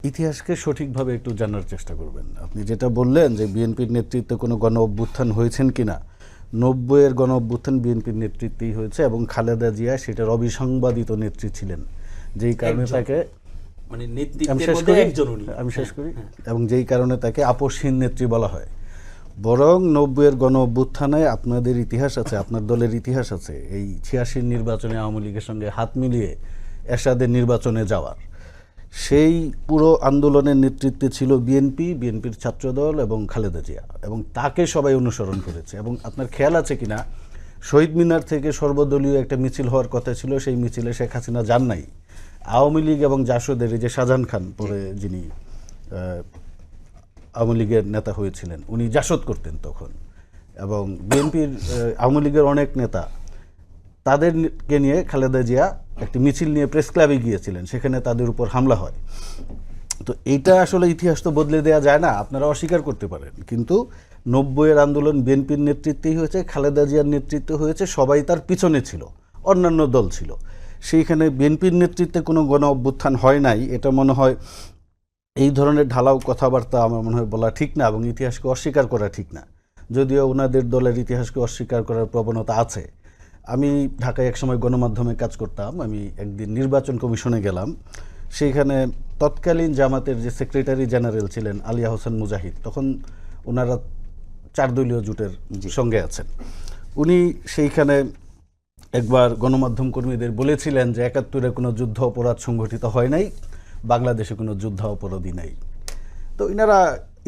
ইতিহাসকে সঠিকভাবে একটু জানার চেষ্টা করবেন। আপনি যেটা বললেন যে বিএনপির নেতৃত্বে কোনো গণ অভ্যুত্থান হয়েছেন কিনা, 90-এর গণ অভ্যুত্থান বিএনপির নেতৃত্বেই হয়েছে এবং খালেদা জিয়া সেটার অবিসংবাদিত নেত্রী ছিলেন, যেই কারণে তাকে মানে নেতৃত্বের মধ্যে একজন উনি। আমি শেষ করি এবং যেই কারণে তাকে আপসহীন নেত্রী বলা হয়। বরং 90-এর গণ অভ্যুত্থানে আপনাদের ইতিহাস আছে, আপনার দলের ইতিহাস আছে এই 86-র নির্বাচনে আওয়ামী লীগের সঙ্গে হাত মিলিয়ে এরশাদের নির্বাচনে যাওয়ার। সেই পুরো আন্দোলনের নেতৃত্বে ছিল বিএনপির ছাত্রদল এবং খালেদা জিয়া, এবং তাকে সবাই অনুসরণ করেছে। এবং আপনার খেয়াল আছে কিনা, শহীদ মিনার থেকে সর্বদলীয় একটা মিছিল হওয়ার কথা ছিল, সেই মিছিলে শেখ হাসিনা যান নাই। আওয়ামী লীগ এবং জাসদের, যে শাহজাহান খান পরে যিনি আওয়ামী লীগের নেতা হয়েছিলেন, উনি জাসদ করতেন তখন, এবং বিএনপির আওয়ামী লীগের অনেক নেতা, তাদেরকে নিয়ে খালেদা জিয়া একটি মিছিল নিয়ে প্রেস ক্লাবে গিয়েছিলেন, সেখানে তাদের উপর হামলা হয়। তো এইটা আসলে ইতিহাস তো বদলে দেওয়া যায় না, আপনারা অস্বীকার করতে পারেন, কিন্তু 90-এর আন্দোলন বিএনপির নেতৃত্বেই হয়েছে, খালেদা জিয়ার নেতৃত্বে হয়েছে, সবাই তার পিছনে ছিল, অন্যান্য দল ছিল। সেইখানে বিএনপির নেতৃত্বে কোনো গণ অভ্যুত্থান হয় নাই, এটা মনে হয় এই ধরনের ঢালাও কথাবার্তা আমার মনে হয় বলা ঠিক না, এবং ইতিহাসকে অস্বীকার করা ঠিক না। যদিও ওনাদের দলের ইতিহাসকে অস্বীকার করার প্রবণতা আছে। আমি ঢাকায় একসময় গণমাধ্যমে কাজ করতাম, আমি একদিন নির্বাচন কমিশনে গেলাম, সেইখানে তৎকালীন জামাতের যে সেক্রেটারি জেনারেল ছিলেন আলিয়া হোসেন মুজাহিদ, তখন ওনারা 4 দলীয় জোটের সঙ্গে আছেন, উনি সেইখানে একবার গণমাধ্যম কর্মীদের বলেছিলেন যে 71-এ কোনো যুদ্ধ অপরাধ সংঘটিত হয় নাই, বাংলাদেশে কোনো যুদ্ধ অপরাধী নাই। তো ইনারা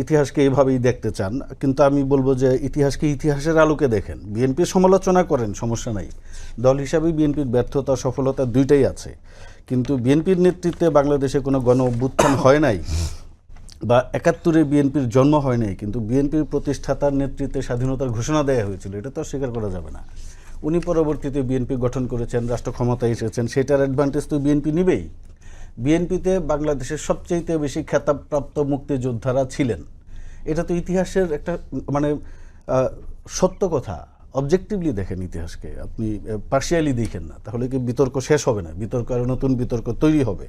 ইতিহাসকে এইভাবেই দেখতে চান, কিন্তু আমি বলবো যে ইতিহাসকে ইতিহাসের আলোকে দেখেন। বিএনপির সমালোচনা করেন, সমস্যা নাই, দল হিসাবে বিএনপির ব্যর্থতা সফলতা দুইটাই আছে, কিন্তু বিএনপির নেতৃত্বে বাংলাদেশে কোনো গণ অভ্যুত্থান হয় নাই, বা 71-এ বিএনপির জন্ম হয় নাই, কিন্তু বিএনপির প্রতিষ্ঠাতার নেতৃত্বে স্বাধীনতার ঘোষণা দেওয়া হয়েছিল, এটা তো স্বীকার করা যাবে না। উনি পরবর্তীতে বিএনপি গঠন করেছেন, রাষ্ট্র ক্ষমতায় এসেছেন, সেটার অ্যাডভান্টেজ তো বিএনপি নিবেই। বিএনপিতে বাংলাদেশের সবচেয়ে বেশি খেতাবপ্রাপ্ত মুক্তিযোদ্ধারা ছিলেন, এটা তো ইতিহাসের একটা মানে সত্য কথা। অবজেক্টিভলি দেখেন ইতিহাসকে, আপনি পার্শিয়ালি দেখেন না, তাহলে কি বিতর্ক শেষ হবে না, বিতর্ক আর নতুন বিতর্ক তৈরি হবে।